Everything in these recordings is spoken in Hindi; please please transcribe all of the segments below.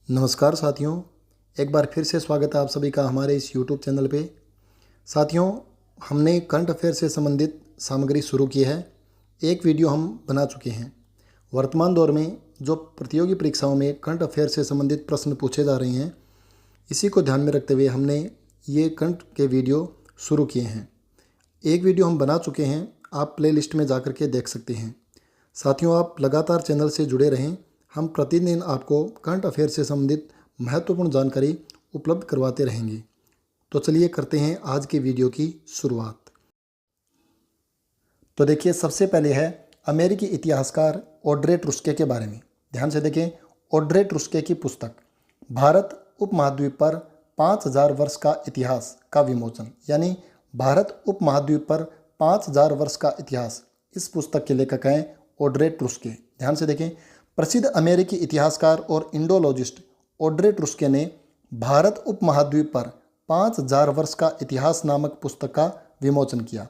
नमस्कार साथियों, एक बार फिर से स्वागत है आप सभी का हमारे इस YouTube चैनल पे। साथियों, हमने करंट अफेयर से संबंधित सामग्री शुरू की है। एक वीडियो हम बना चुके हैं। वर्तमान दौर में जो प्रतियोगी परीक्षाओं में करंट अफेयर से संबंधित प्रश्न पूछे जा रहे हैं, इसी को ध्यान में रखते हुए हमने ये करंट के वीडियो शुरू किए हैं। एक वीडियो हम बना चुके हैं, आप प्लेलिस्ट में जा कर के देख सकते हैं। साथियों, आप लगातार चैनल से जुड़े रहें। हम प्रतिदिन आपको करंट अफेयर से संबंधित महत्वपूर्ण जानकारी उपलब्ध करवाते रहेंगे। तो चलिए करते हैं आज के वीडियो की शुरुआत। तो देखिए, सबसे पहले है अमेरिकी इतिहासकार ऑड्रे ट्रुस्के के बारे में। ध्यान से देखें, ऑड्रे ट्रुस्के की पुस्तक भारत उपमहाद्वीप पर 5000 वर्ष का इतिहास का विमोचन, यानी भारत उपमहाद्वीप पर 5000 वर्ष का इतिहास, इस पुस्तक के लेखक हैं ऑड्रे ट्रुस्के। ध्यान से देखें, प्रसिद्ध अमेरिकी इतिहासकार और इंडोलॉजिस्ट ऑड्रे ट्रुस्के ने भारत उपमहाद्वीप पर 5000 वर्ष का इतिहास नामक पुस्तक का विमोचन किया।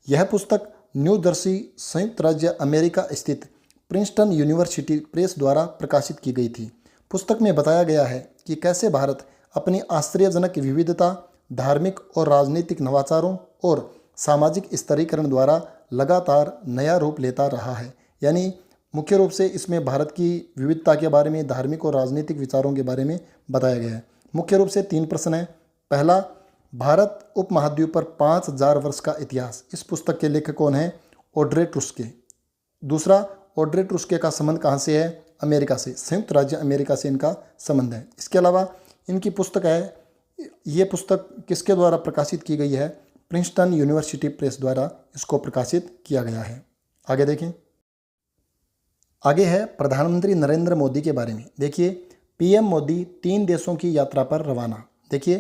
यह पुस्तक न्यू जर्सी, संयुक्त राज्य अमेरिका स्थित प्रिंसटन यूनिवर्सिटी प्रेस द्वारा प्रकाशित की गई थी। पुस्तक में बताया गया है कि कैसे भारत अपनी आश्चर्यजनक विविधता, धार्मिक और राजनीतिक नवाचारों और सामाजिक स्तरीकरण द्वारा लगातार नया रूप लेता रहा है। यानी मुख्य रूप से इसमें भारत की विविधता के बारे में, धार्मिक और राजनीतिक विचारों के बारे में बताया गया है। मुख्य रूप से 3 प्रश्न हैं। पहला, भारत उपमहाद्वीप पर 5000 वर्ष का इतिहास, इस पुस्तक के लेखक कौन है? ऑड्रे ट्रुस्के। दूसरा, ऑड्रे ट्रुस्के का संबंध कहाँ से है? अमेरिका से, संयुक्त राज्य अमेरिका से इनका संबंध है। इसके अलावा इनकी पुस्तक है, ये पुस्तक किसके द्वारा प्रकाशित की गई है? प्रिंसटन यूनिवर्सिटी प्रेस द्वारा इसको प्रकाशित किया गया है। आगे देखें, आगे है प्रधानमंत्री नरेंद्र मोदी के बारे में। देखिए, पीएम मोदी 3 देशों की यात्रा पर रवाना। देखिए,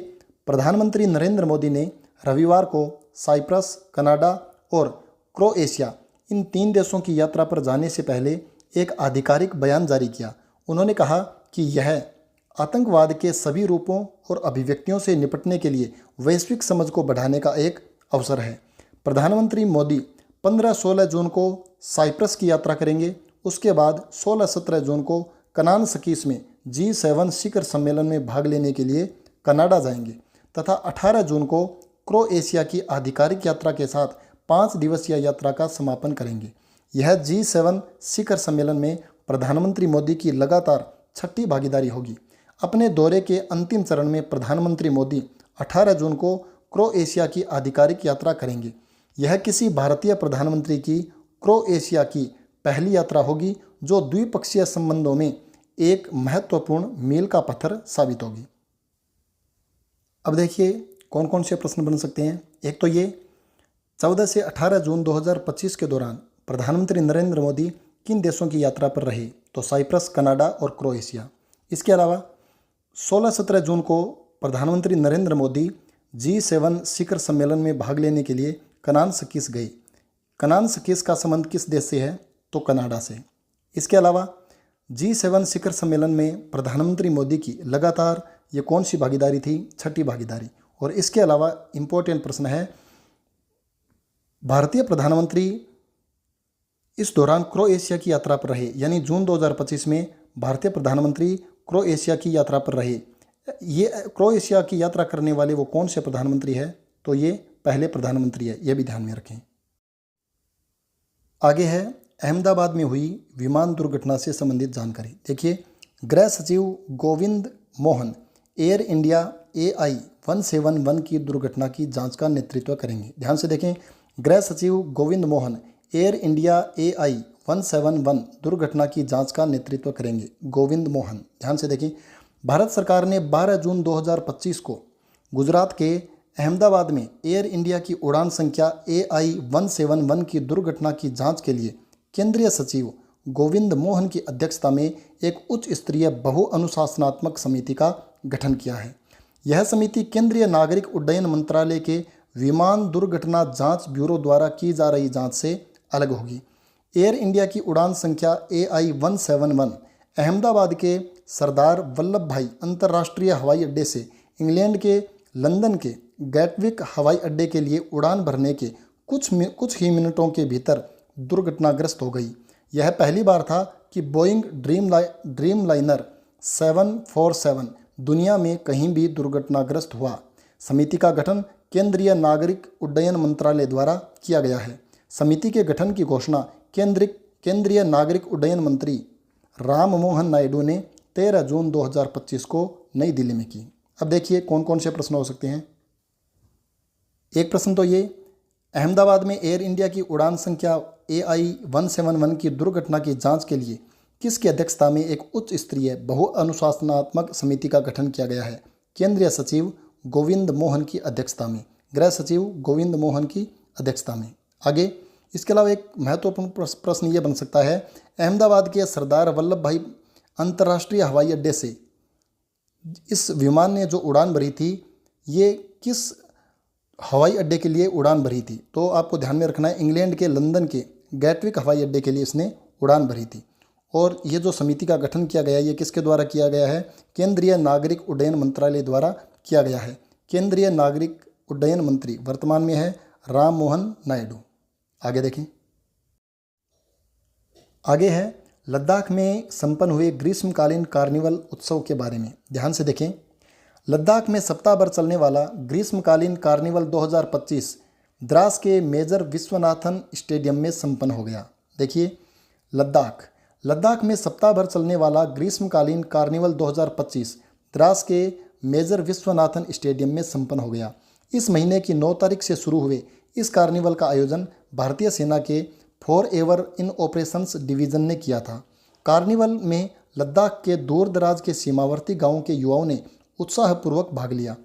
प्रधानमंत्री नरेंद्र मोदी ने रविवार को साइप्रस, कनाडा और क्रोएशिया, इन 3 देशों की यात्रा पर जाने से पहले एक आधिकारिक बयान जारी किया। उन्होंने कहा कि यह आतंकवाद के सभी रूपों और अभिव्यक्तियों से निपटने के लिए वैश्विक समझ को बढ़ाने का एक अवसर है। प्रधानमंत्री मोदी 15-16 जून को साइप्रस की यात्रा करेंगे। उसके बाद 16-17 जून को कनानसकीस में G7 शिखर सम्मेलन में भाग लेने के लिए कनाडा जाएंगे तथा 18 जून को क्रोएशिया की आधिकारिक यात्रा के साथ 5 दिवसीय यात्रा का समापन करेंगे। यह G7 शिखर सम्मेलन में प्रधानमंत्री मोदी की लगातार 6ठी भागीदारी होगी। अपने दौरे के अंतिम चरण में प्रधानमंत्री मोदी 18 जून को क्रोएशिया की आधिकारिक यात्रा करेंगे। यह किसी भारतीय प्रधानमंत्री की क्रोएशिया की पहली यात्रा होगी, जो द्विपक्षीय संबंधों में एक महत्वपूर्ण मील का पत्थर साबित होगी। अब देखिए कौन कौन से प्रश्न बन सकते हैं। एक तो ये, 14 से 18 जून 2025 के दौरान प्रधानमंत्री नरेंद्र मोदी किन देशों की यात्रा पर रहे? तो साइप्रस, कनाडा और क्रोएशिया। इसके अलावा 16-17 जून को प्रधानमंत्री नरेंद्र मोदी G7 शिखर सम्मेलन में भाग लेने के लिए कनानसकीस गए। कनानसकीस का संबंध किस देश से है? तो कनाडा से। इसके अलावा G7 शिखर सम्मेलन में प्रधानमंत्री मोदी की लगातार ये कौन सी भागीदारी थी? 6ठी भागीदारी। और इसके अलावा इम्पोर्टेंट प्रश्न है, भारतीय प्रधानमंत्री इस दौरान क्रोएशिया की यात्रा पर रहे, यानी जून 2025 में भारतीय प्रधानमंत्री क्रोएशिया की यात्रा पर रहे। ये क्रोएशिया की यात्रा करने वाले वो कौन से प्रधानमंत्री है? तो ये पहले प्रधानमंत्री है, ये भी ध्यान में रखें। आगे है अहमदाबाद में हुई विमान दुर्घटना से संबंधित जानकारी। देखिए, गृह सचिव Govind Mohan air India AI 171 की दुर्घटना की जांच का नेतृत्व करेंगे। ध्यान से देखें, गृह सचिव Govind Mohan air India AI 171 दुर्घटना की जांच का नेतृत्व करेंगे। गोविंद मोहन, ध्यान से देखें, भारत सरकार ने 12 जून 2025 को गुजरात के अहमदाबाद में एयर इंडिया की उड़ान संख्या AI 171 की दुर्घटना की जांच के लिए केंद्रीय सचिव गोविंद मोहन की अध्यक्षता में एक उच्च स्तरीय बहुअनुशासनात्मक समिति का गठन किया है। यह समिति केंद्रीय नागरिक उड्डयन मंत्रालय के विमान दुर्घटना जांच ब्यूरो द्वारा की जा रही जांच से अलग होगी। एयर इंडिया की उड़ान संख्या AI 171 अहमदाबाद के सरदार वल्लभ भाई अंतर्राष्ट्रीय हवाई अड्डे से इंग्लैंड के लंदन के गैटविक हवाई अड्डे के लिए उड़ान भरने के कुछ ही मिनटों के भीतर दुर्घटनाग्रस्त हो गई। यह पहली बार था कि बोइंग ड्रीमलाइनर 747 दुनिया में कहीं भी दुर्घटनाग्रस्त हुआ। समिति का गठन केंद्रीय नागरिक उड्डयन मंत्रालय द्वारा किया गया है। समिति के गठन की घोषणा केंद्रीय नागरिक उड्डयन मंत्री राम मोहन नायडू ने 13 जून 2025 को नई दिल्ली में की। अब देखिए कौन कौन से प्रश्न हो सकते हैं। एक प्रश्न तो ये, अहमदाबाद में एयर इंडिया की उड़ान संख्या AI-171 की दुर्घटना की जांच के लिए किसकी अध्यक्षता में एक उच्च स्तरीय बहुअनुशासनात्मक समिति का गठन किया गया है? केंद्रीय सचिव गोविंद मोहन की अध्यक्षता में, गृह सचिव गोविंद मोहन की अध्यक्षता में। आगे इसके अलावा एक महत्वपूर्ण प्रश्न ये बन सकता है, अहमदाबाद के सरदार वल्लभ भाई अंतर्राष्ट्रीय हवाई अड्डे से इस विमान ने जो उड़ान भरी थी, ये किस हवाई अड्डे के लिए उड़ान भरी थी? तो आपको ध्यान में रखना है, इंग्लैंड के लंदन के गैटविक हवाई अड्डे के लिए इसने उड़ान भरी थी। और ये जो समिति का गठन किया गया, ये किसके द्वारा किया गया है? केंद्रीय नागरिक उड्डयन मंत्रालय द्वारा किया गया है। केंद्रीय नागरिक उड्डयन मंत्री वर्तमान में है राम मोहन नायडू। आगे देखें, आगे है लद्दाख में संपन्न हुए ग्रीष्मकालीन कार्निवल उत्सव के बारे में। ध्यान से देखें, लद्दाख में सप्ताह भर चलने वाला ग्रीष्मकालीन कार्निवल 2025 द्रास के मेजर विश्वनाथन स्टेडियम में संपन्न हो गया। देखिए, लद्दाख में सप्ताह भर चलने वाला ग्रीष्मकालीन कार्निवल 2025 द्रास के मेजर विश्वनाथन स्टेडियम में संपन्न हो गया। इस महीने की 9 तारीख से शुरू हुए इस कार्निवल का आयोजन भारतीय सेना के फॉरएवर इन ऑपरेशंस डिवीज़न ने किया था। कार्निवल में लद्दाख के दूर दराज के सीमावर्ती गांवों के युवाओं ने उत्साहपूर्वक भाग लिया।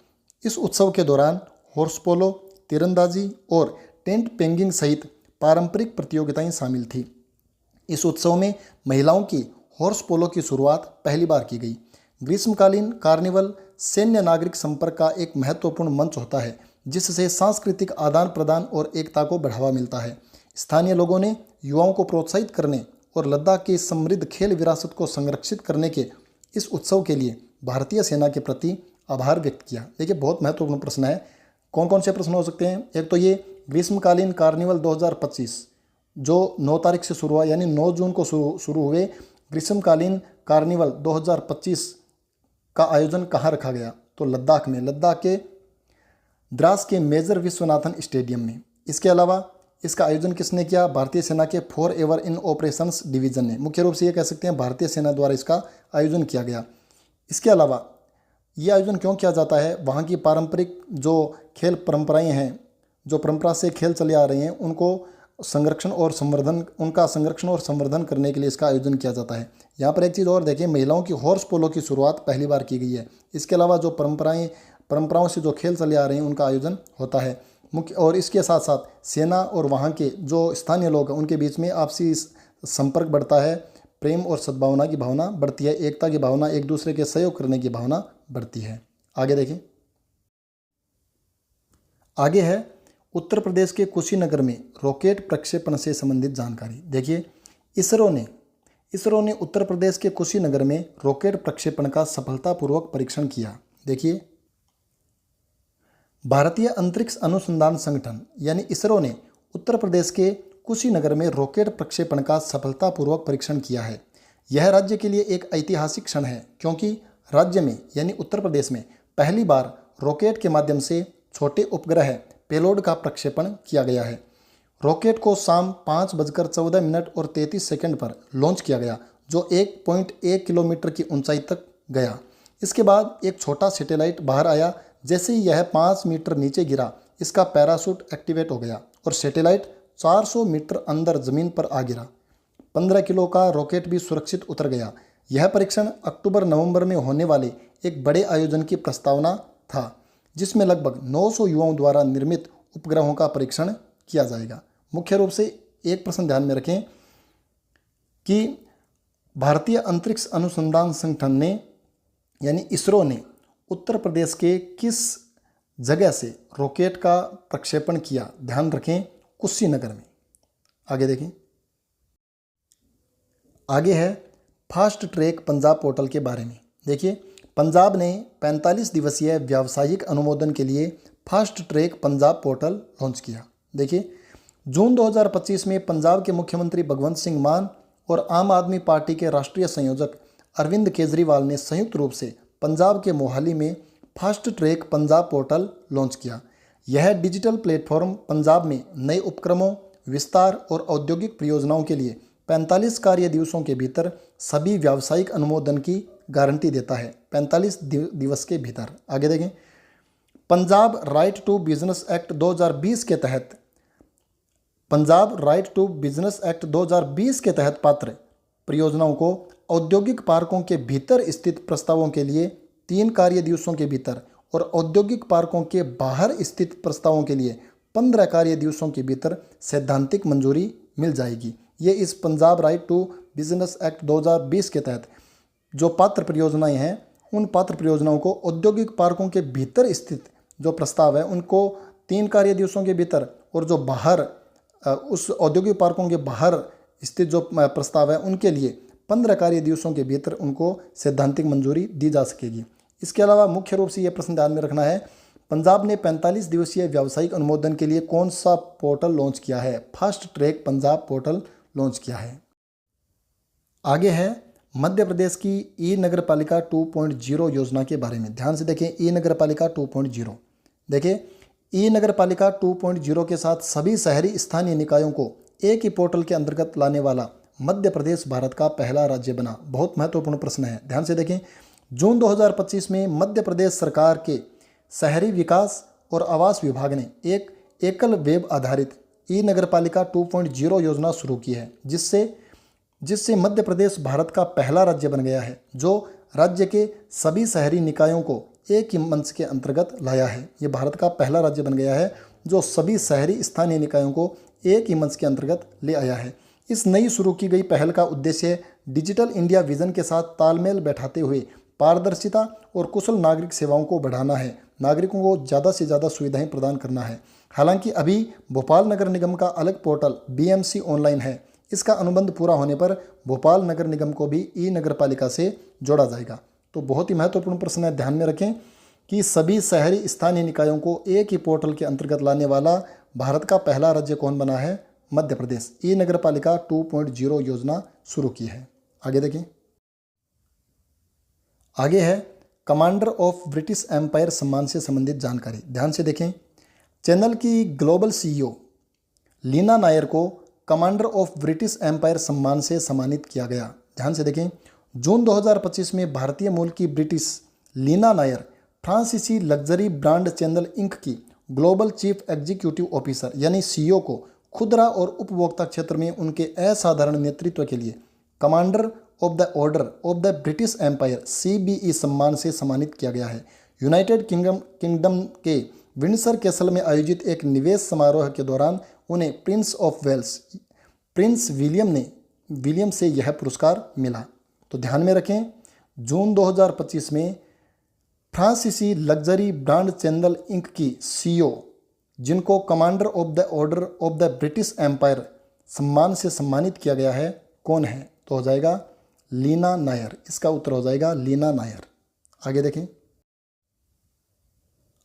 इस उत्सव के दौरान हॉर्स पोलो, तीरंदाजी और टेंट पेंगिंग सहित पारंपरिक प्रतियोगिताएं शामिल थी। इस उत्सव में महिलाओं की हॉर्स पोलो की शुरुआत पहली बार की गई। ग्रीष्मकालीन कार्निवल सैन्य नागरिक संपर्क का एक महत्वपूर्ण मंच होता है, जिससे सांस्कृतिक आदान प्रदान और एकता को बढ़ावा मिलता है। स्थानीय लोगों ने युवाओं को प्रोत्साहित करने और लद्दाख की समृद्ध खेल विरासत को संरक्षित करने के इस उत्सव के लिए भारतीय सेना के प्रति आभार व्यक्त किया। देखिए, बहुत महत्वपूर्ण प्रश्न है। कौन कौन से प्रश्न हो सकते हैं? एक तो ये ग्रीष्मकालीन कार्निवल 2025 जो 9 तारीख से शुरू हुआ, यानी 9 जून को शुरू हुए ग्रीष्मकालीन कार्निवल 2025 का आयोजन कहाँ रखा गया? तो लद्दाख में, लद्दाख के द्रास के मेजर विश्वनाथन स्टेडियम में। इसके अलावा इसका आयोजन किसने किया? भारतीय सेना के फॉरएवर इन ऑपरेशंस डिवीज़न ने। मुख्य रूप से ये कह सकते हैं भारतीय सेना द्वारा इसका आयोजन किया गया। इसके अलावा ये आयोजन क्यों किया जाता है? वहाँ की पारंपरिक जो खेल परंपराएं हैं, जो परंपरा से खेल चले आ रहे हैं, उनका संरक्षण और संवर्धन करने के लिए इसका आयोजन किया जाता है। यहाँ पर एक चीज़ और देखिए, महिलाओं की हॉर्स पोलो की शुरुआत पहली बार की गई है। इसके अलावा जो परंपराओं से जो खेल चले आ रहे हैं, उनका आयोजन होता है मुख्य। और इसके साथ साथ सेना और वहाँ के जो स्थानीय लोग हैं, उनके बीच में आपसी संपर्क बढ़ता है, प्रेम और सद्भावना की भावना बढ़ती है, एकता की भावना, एक दूसरे के सहयोग करने की भावना बढ़ती है। आगे देखें, आगे है उत्तर प्रदेश के कुशीनगर में रॉकेट प्रक्षेपण से संबंधित जानकारी। देखिए, इसरो ने उत्तर प्रदेश के कुशीनगर में रॉकेट प्रक्षेपण का सफलतापूर्वक परीक्षण किया। देखिए, भारतीय अंतरिक्ष अनुसंधान संगठन यानी इसरो ने उत्तर प्रदेश के कुशीनगर में रॉकेट प्रक्षेपण का सफलतापूर्वक परीक्षण किया है। यह राज्य के लिए एक ऐतिहासिक क्षण है, क्योंकि राज्य में यानी उत्तर प्रदेश में पहली बार रॉकेट के माध्यम से छोटे उपग्रह पेलोड का प्रक्षेपण किया गया है। रॉकेट को शाम 5:14 पर लॉन्च किया गया, जो 1.1 किलोमीटर की ऊंचाई तक गया। इसके बाद एक छोटा सैटेलाइट बाहर आया। जैसे ही यह 5 मीटर नीचे गिरा, इसका पैराशूट एक्टिवेट हो गया और सैटेलाइट 400 मीटर अंदर जमीन पर आ गिरा। 15 किलो का रॉकेट भी सुरक्षित उतर गया। यह परीक्षण अक्टूबर-नवंबर में होने वाले एक बड़े आयोजन की प्रस्तावना था, जिसमें लगभग 900 युवाओं द्वारा निर्मित उपग्रहों का परीक्षण किया जाएगा। मुख्य रूप से एक प्रश्न ध्यान में रखें कि भारतीय अंतरिक्ष अनुसंधान संगठन ने यानी इसरो ने उत्तर प्रदेश के किस जगह से रॉकेट का प्रक्षेपण किया? ध्यान रखें, कुशीनगर में। आगे देखें, आगे है फास्ट ट्रैक पंजाब पोर्टल के बारे में। देखिए, पंजाब ने 45 दिवसीय व्यावसायिक अनुमोदन के लिए fast track Punjab portal launch किया। देखिए, जून 2025 में पंजाब के मुख्यमंत्री भगवंत सिंह मान और आम आदमी पार्टी के राष्ट्रीय संयोजक अरविंद केजरीवाल ने संयुक्त रूप से पंजाब के मोहाली में fast track Punjab portal launch किया। यह डिजिटल प्लेटफॉर्म पंजाब में नए उपक्रमों, विस्तार और औद्योगिक परियोजनाओं के लिए 45 कार्य दिवसों के भीतर सभी व्यावसायिक अनुमोदन की गारंटी देता है। 45 दिवस के भीतर। आगे देखें, Punjab right to business act 2020 के तहत पात्र परियोजनाओं को औद्योगिक पार्कों के भीतर स्थित प्रस्तावों के लिए 3 कार्य दिवसों के भीतर और औद्योगिक पार्कों के बाहर स्थित प्रस्तावों के लिए 15 कार्य दिवसों के भीतर सैद्धांतिक मंजूरी मिल जाएगी। ये इस Punjab right to business act 2020 के तहत जो पात्र परियोजनाएं हैं, उन पात्र परियोजनाओं को औद्योगिक पार्कों के भीतर स्थित जो प्रस्ताव है उनको 3 कार्य दिवसों के भीतर, और जो बाहर उस औद्योगिक पार्कों के बाहर स्थित जो प्रस्ताव है उनके लिए 15 कार्य दिवसों के भीतर उनको सैद्धांतिक मंजूरी दी जा सकेगी। इसके अलावा मुख्य रूप से यह प्रश्न ध्यान में रखना है, पंजाब ने 45 दिवसीय व्यावसायिक अनुमोदन के लिए कौन सा पोर्टल लॉन्च किया है? Fast track Punjab portal launch किया है। आगे है मध्य प्रदेश की ई नगरपालिका 2.0 योजना के बारे में। ध्यान से देखें, ई नगरपालिका 2.0। देखिए, ई नगरपालिका 2.0 के साथ सभी शहरी स्थानीय निकायों को एक ही पोर्टल के अंतर्गत लाने वाला मध्य प्रदेश भारत का पहला राज्य बना। बहुत महत्वपूर्ण प्रश्न है, ध्यान से देखें। जून 2025 में मध्य प्रदेश सरकार के शहरी विकास और आवास विभाग ने एक एकल वेब आधारित ई नगरपालिका 2.0 योजना शुरू की है, जिससे मध्य प्रदेश भारत का पहला राज्य बन गया है जो राज्य के सभी शहरी निकायों को एक ही मंच के अंतर्गत लाया है। ये भारत का पहला राज्य बन गया है जो सभी शहरी स्थानीय निकायों को एक ही मंच के अंतर्गत ले आया है। इस नई शुरू की गई पहल का उद्देश्य डिजिटल इंडिया विजन के साथ तालमेल बैठाते हुए पारदर्शिता और कुशल नागरिक सेवाओं को बढ़ाना है, नागरिकों को ज़्यादा से ज़्यादा सुविधाएं प्रदान करना है। हालांकि अभी भोपाल नगर निगम का अलग पोर्टल BMC ऑनलाइन है। इसका अनुबंध पूरा होने पर भोपाल नगर निगम को भी ई नगरपालिका से जोड़ा जाएगा। तो बहुत ही महत्वपूर्ण प्रश्न है, ध्यान में रखें कि सभी शहरी स्थानीय निकायों को एक ही पोर्टल के अंतर्गत लाने वाला भारत का पहला राज्य कौन बना है? मध्य प्रदेश। ई नगरपालिका 2.0 योजना शुरू की है। आगे देखें, आगे है कमांडर ऑफ ब्रिटिश एम्पायर सम्मान से संबंधित जानकारी। ध्यान से देखें, चैनल की ग्लोबल CEO लीना नायर को कमांडर ऑफ ब्रिटिश एम्पायर सम्मान से सम्मानित किया गया। ध्यान से देखें, जून 2025 में भारतीय मूल की ब्रिटिश लीना नायर फ्रांसीसी लग्जरी ब्रांड चैनल इंक की ग्लोबल चीफ एग्जीक्यूटिव ऑफिसर यानी CEO को खुदरा और उपभोक्ता क्षेत्र में उनके असाधारण नेतृत्व के लिए Commander of the Order of the British Empire CBE सम्मान से सम्मानित किया गया है। यूनाइटेड किंगडम के विंडसर कैसल में आयोजित एक निवेश समारोह के दौरान उन्हें प्रिंस विलियम से यह पुरस्कार मिला। तो ध्यान में रखें, जून 2025 में फ्रांसीसी लग्जरी ब्रांड चैनल इंक की CEO जिनको Commander of the Order of the British Empire सम्मान से सम्मानित किया गया है, कौन है? तो हो जाएगा लीना नायर। इसका उत्तर हो जाएगा लीना नायर। आगे देखें,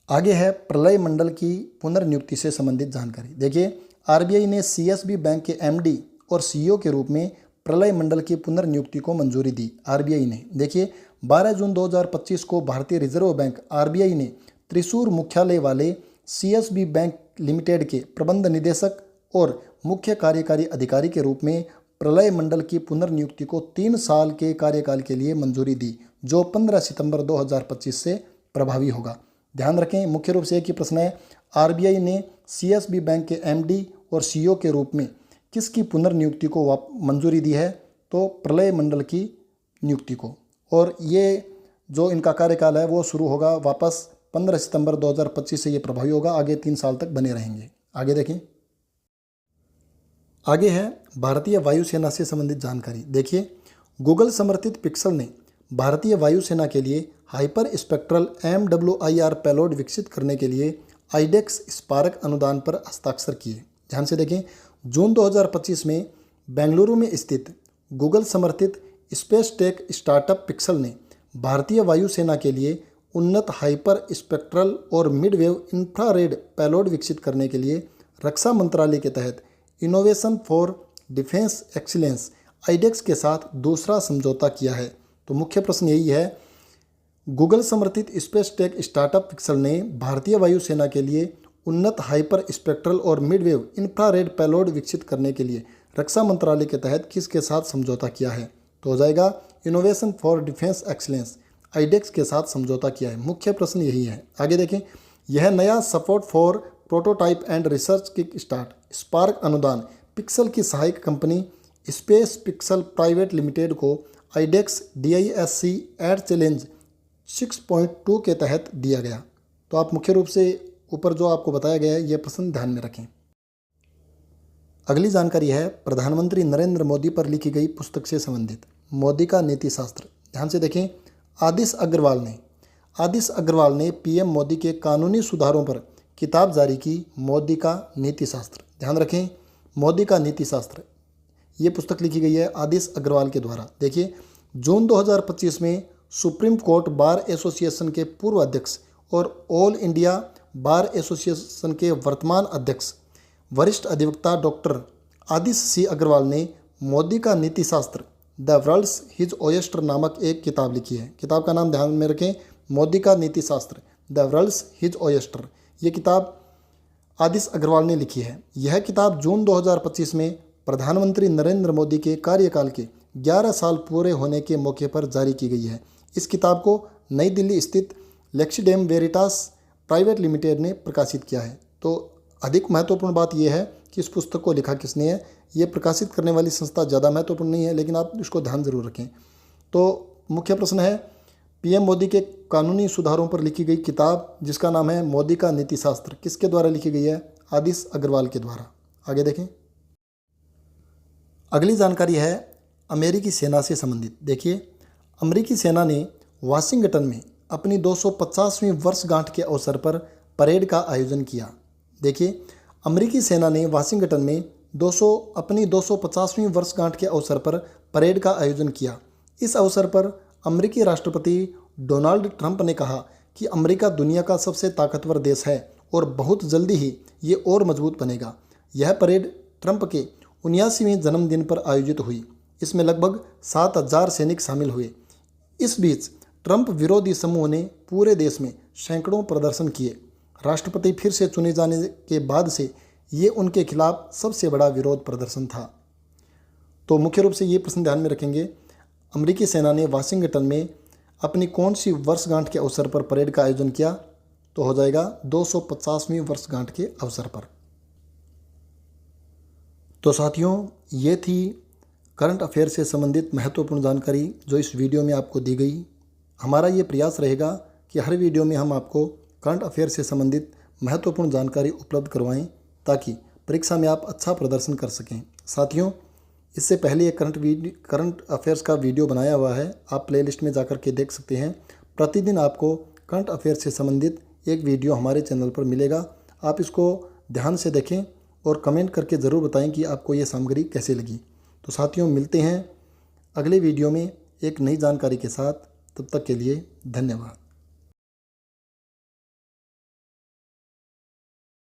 आगे है प्रलय मंडल की पुनर्नियुक्ति से संबंधित जानकारी। देखिए, RBI ने CSB बैंक के MD और CEO के रूप में प्रलय मंडल की पुनर्नियुक्ति को मंजूरी दी। RBI ने, देखिए, 12 जून 2025 को भारतीय रिजर्व बैंक RBI ने त्रिशूर मुख्यालय वाले CSB बैंक लिमिटेड के प्रबंध निदेशक और मुख्य कार्यकारी अधिकारी के रूप में प्रलय मंडल की पुनर्नियुक्ति को 3 साल के कार्यकाल के लिए मंजूरी दी, जो 15 सितंबर 2025 से प्रभावी होगा। ध्यान रखें, मुख्य रूप से एक ही प्रश्न है, RBI ने CSB बैंक के MD और CEO के रूप में किसकी पुनर्नियुक्ति को मंजूरी दी है? तो प्रलय मंडल की नियुक्ति को। और ये जो इनका कार्यकाल है वो शुरू होगा वापस 15 सितंबर 2025 से ये प्रभावी होगा, आगे 3 साल तक बने रहेंगे। आगे देखें, आगे है भारतीय वायुसेना से संबंधित जानकारी। देखिए, गूगल समर्थित पिक्सल ने भारतीय वायुसेना के लिए हाइपर स्पेक्ट्रल MWIR पेलोड विकसित करने के लिए IDEX स्पार्क अनुदान पर हस्ताक्षर किए। ध्यान से देखें, जून 2025 में बेंगलुरु में स्थित गूगल समर्थित स्पेस टेक स्टार्टअप पिक्सल ने भारतीय वायुसेना के लिए उन्नत हाइपर स्पेक्ट्रल और मिडवेव इंफ्रारेड पेलोड विकसित करने के लिए रक्षा मंत्रालय के तहत innovation for defence excellence IDEX के साथ दूसरा समझौता किया है, तो मुख्य प्रश्न यही है, गूगल समर्थित स्पेस टेक स्टार्टअप पिक्सल ने भारतीय वायुसेना के लिए उन्नत हाइपर स्पेक्ट्रल और मिडवेव इंफ्रारेड पेलोड विकसित करने के लिए रक्षा मंत्रालय के तहत किसके साथ समझौता किया है? तो हो जाएगा innovation for defence excellence iDEX के साथ समझौता किया है। मुख्य प्रश्न यही है। आगे देखें, यह नया support for prototype and research kick start spark अनुदान पिक्सल की सहायक company space pixel private limited को आईडेक्स DISC एड चैलेंज 6.2 के तहत दिया गया। तो आप मुख्य रूप से ऊपर जो आपको बताया गया है, यह प्रश्न ध्यान में रखें। अगली जानकारी है प्रधानमंत्री नरेंद्र मोदी पर लिखी गई पुस्तक से संबंधित। मोदी का नीति शास्त्र। ध्यान से देखें, आदिश अग्रवाल ने PM मोदी के कानूनी सुधारों पर किताब जारी की, मोदी का नीति शास्त्र। ध्यान रखें, मोदी का नीति शास्त्र, ये पुस्तक लिखी गई है आदिश अग्रवाल के द्वारा। देखिए, जून 2025 में सुप्रीम कोर्ट बार एसोसिएशन के पूर्व अध्यक्ष और ऑल इंडिया बार एसोसिएशन के वर्तमान अध्यक्ष वरिष्ठ अधिवक्ता डॉक्टर आदिश C अग्रवाल ने मोदी का नीति शास्त्र द वर्ल्ड्स हिज ओयस्टर नामक एक किताब लिखी है। किताब का नाम ध्यान में रखें, मोदी का नीति शास्त्र द वर्ल्ड्स हिज ओयस्टर। ये किताब आदिश अग्रवाल ने लिखी है। यह किताब जून 2025 में प्रधानमंत्री नरेंद्र मोदी के कार्यकाल के 11 साल पूरे होने के मौके पर जारी की गई है। इस किताब को नई दिल्ली स्थित लेक्सिडेम वेरिटास प्राइवेट लिमिटेड ने प्रकाशित किया है। तो अधिक महत्वपूर्ण बात यह है कि इस पुस्तक को लिखा किसने है। ये प्रकाशित करने वाली संस्था ज़्यादा महत्वपूर्ण नहीं है, लेकिन आप इसको ध्यान जरूर रखें। तो मुख्य प्रश्न है, PM मोदी के कानूनी सुधारों पर लिखी गई किताब जिसका नाम है मोदी का नीति शास्त्र, किसके द्वारा लिखी गई है? आदिश अग्रवाल के द्वारा। आगे देखें, अगली जानकारी है अमेरिकी सेना से संबंधित। देखिए, अमेरिकी सेना ने वाशिंगटन में अपनी 250वीं वर्षगांठ के अवसर पर परेड का आयोजन किया। देखिए, अमेरिकी सेना ने वाशिंगटन में अपनी 250वीं वर्षगांठ के अवसर पर परेड का आयोजन किया। इस अवसर पर अमेरिकी राष्ट्रपति डोनाल्ड ट्रंप ने कहा कि अमेरिका दुनिया का सबसे ताकतवर देश है और बहुत जल्दी ही ये और मजबूत बनेगा। यह परेड ट्रंप के 79वें जन्मदिन पर आयोजित हुई। इसमें लगभग 7000 सैनिक शामिल हुए। इस बीच ट्रंप विरोधी समूह ने पूरे देश में सैकड़ों प्रदर्शन किए। राष्ट्रपति फिर से चुने जाने के बाद से ये उनके खिलाफ सबसे बड़ा विरोध प्रदर्शन था। तो मुख्य रूप से ये प्रश्न ध्यान में रखेंगे, अमेरिकी सेना ने वाशिंगटन में अपनी कौन सी वर्षगांठ के अवसर पर परेड का आयोजन किया? तो हो जाएगा 250वीं वर्षगांठ के अवसर पर। तो साथियों, ये थी करंट अफेयर से संबंधित महत्वपूर्ण जानकारी जो इस वीडियो में आपको दी गई। हमारा ये प्रयास रहेगा कि हर वीडियो में हम आपको करंट अफेयर से संबंधित महत्वपूर्ण जानकारी उपलब्ध करवाएं ताकि परीक्षा में आप अच्छा प्रदर्शन कर सकें। साथियों, इससे पहले एक करंट अफेयर्स का वीडियो बनाया हुआ है, आप प्लेलिस्ट में जाकर के देख सकते हैं। प्रतिदिन आपको करंट अफेयर से संबंधित एक वीडियो हमारे चैनल पर मिलेगा। आप इसको ध्यान से देखें और कमेंट करके ज़रूर बताएं कि आपको ये सामग्री कैसे लगी। तो साथियों, मिलते हैं अगले वीडियो में एक नई जानकारी के साथ। तब तक के लिए धन्यवाद।